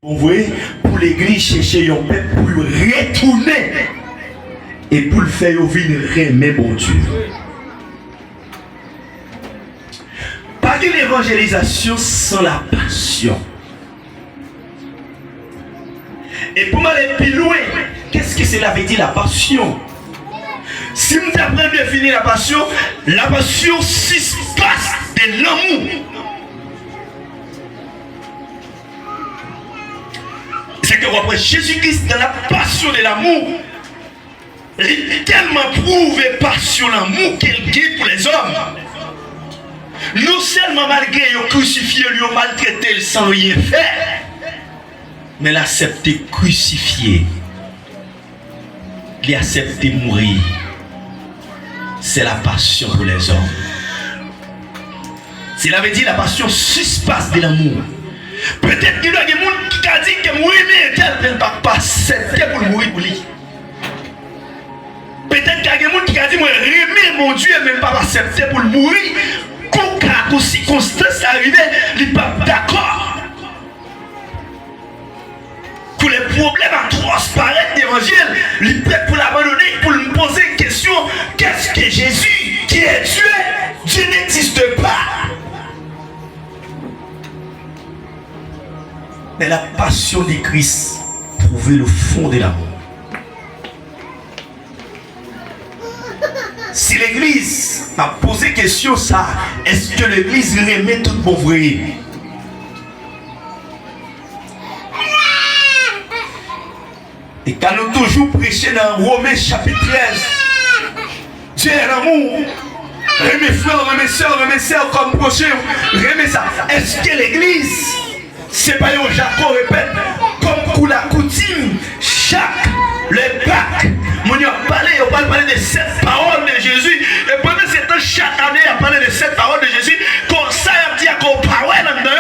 Vous voyez, pour l'église chercher un peuple pour retourner et pour le faire venir aimer mon Dieu. Pas de l'évangélisation sans la passion. Et pour m'aller plus loin, qu'est-ce que cela veut dire la passion? Si nous apprenons à définir la passion s'espace de l'amour. C'est que après Jésus-Christ dans la passion de l'amour, il a tellement prouvé passion l'amour qu'il guide pour les hommes. Non seulement malgré qu'il a crucifié, lui a maltraité sans rien faire, mais il a accepté crucifier. Il a accepté mourir. C'est la passion pour les hommes. Cela veut dire la passion s'espace de l'amour. Peut-être qu'il y a des gens qui ont dit que mourir, mais tel ne va pas accepter pour mourir pour lui. Peut-être qu'il y a des gens qui ont dit que aimer mon Dieu, mais ne va pas accepter pour mourir. Quand circonstance arrivée, il n'est pas d'accord. Pour les problèmes atroces paraître d'évangile, il est prêt pour l'abandonner, pour me poser une question. Qu'est-ce que Jésus qui est Dieu? Dieu n'existe pas. Mais la passion de Christ prouvait le fond de l'amour. Si l'église a posé question ça, est-ce que l'église remet tout bon vrai? Et quand nous toujours prêché dans Romains chapitre 13, Dieu est l'amour. Remets frères, remets sœurs comme prochain, remets ça. Est-ce que l'église, c'est pas un Jacob répète, comme pour la coutume, chaque le Pâques, on parle de cette parole de Jésus. Et pendant ce temps, chaque année, on parle de cette parole de Jésus. Comme ça, on dit qu'on parle là-dedans.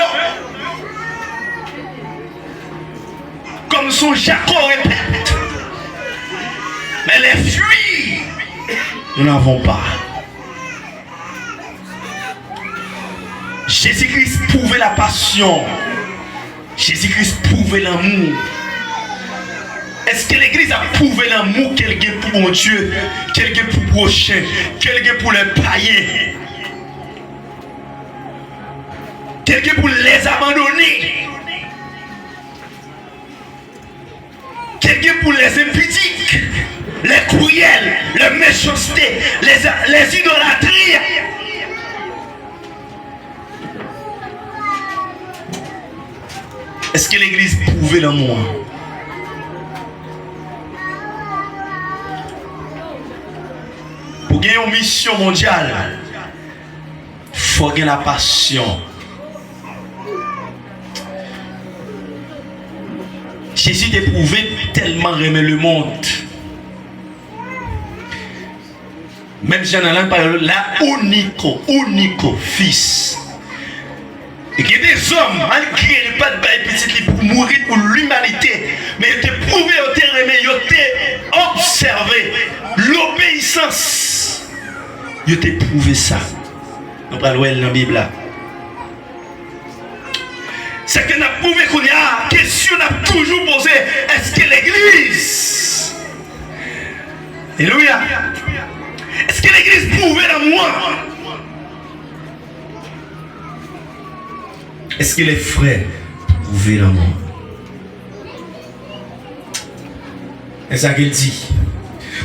Comme son Jacob répète. Mais les fruits, nous n'avons pas. Jésus-Christ prouvait la passion. Jésus-Christ prouvait l'amour. Est-ce que l'église a prouvé l'amour quelqu'un pour mon Dieu, quelqu'un pour le prochain, quelqu'un pour les païens, quelqu'un pour les abandonner, quelqu'un pour les impudiques, les cruels, les méchancetés, les idolâtries? Est-ce que l'église prouvait l'amour? Pour gagner une mission mondiale, il faut gagner la passion. Jésus t'a prouvé tellement aimer le monde. Même Jean-Alain parle la unique fils. Et qu'il y a des hommes, malgré le pas de bail petit, pour mourir pour l'humanité, mais il t'a prouvé, il t'a aimé, il t'a observé l'obéissance. Il t'a prouvé ça. Nous parlons dans la Bible. C'est qu'on a prouvé qu'on y a question, on a toujours posé, est-ce que l'église, alléluia, est-ce que l'église prouvait l'amour? Est-ce que les frères prouvaient l'amour? C'est ça qu'il dit.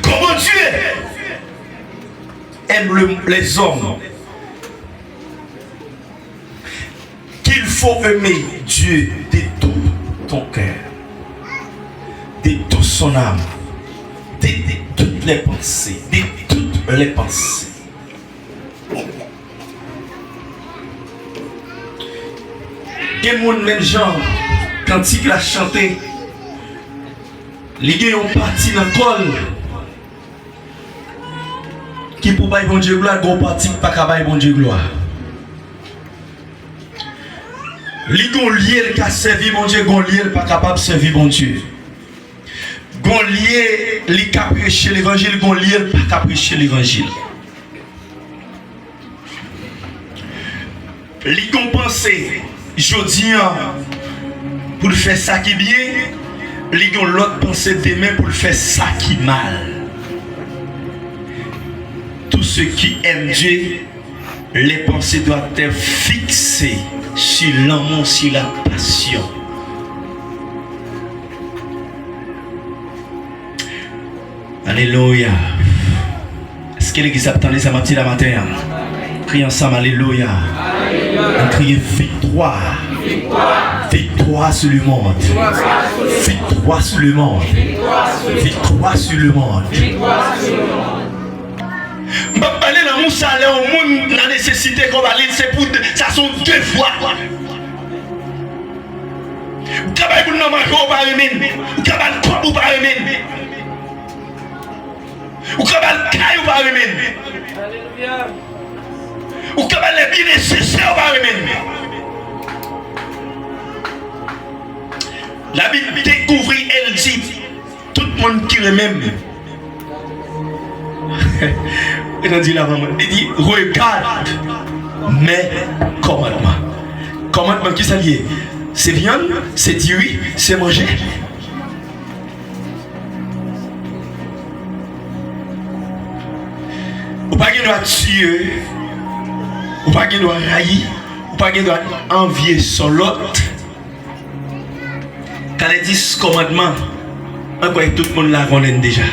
Comment Dieu aime les hommes? Qu'il faut aimer Dieu de tout ton cœur, de toute son âme, de toutes les pensées, de toutes les pensées. Quel monde même genre, quand il a chanté, les gars ont parti dans le col. Qui pour bailler bon Dieu gloire, gros parti pas qu'à bailler bon Dieu gloire. Les gars lié qui a servi bon Dieu, gon lié pas capable de servir bon Dieu. Gon lié li qui a prêché l'évangile, gon lié pas capable prêcher l'évangile. Les gars pensé, je dis, pour le faire ça qui est bien, il y a l'autre pensée demain pour le faire ça qui est mal. Tous ceux qui aiment Dieu, les pensées doivent être fixées sur l'amour, sur la passion. Alléluia. Est-ce que l'église attendait ça matin la matin? Criez ensemble, Alléluia. Criez victoire. Victoire sur le monde. Victoire sur le monde. Victoire sur le monde. Je vais parler dans mon salaire au monde, la nécessité qu'on va lire, c'est pour ça sont deux fois. Vous travaillez pour nous manger au paramène. Vous travaillez pour au paramène. Vous travaillez au paramène. Alléluia. Vous travaillez les biens nécessaires au paramène. La Bible découvre, elle dit, tout le monde qui remène. Elle dit la maman, elle dit, regarde mes commandements. Commandement qui s'allie? C'est viande, c'est dire oui, c'est manger. Ou pas qu'il doit tuer, ou pas qu'il doit railler, ou pas qu'il doit envier son l'autre. Quand elle dit ce commandement, encore tout le monde la connaît déjà.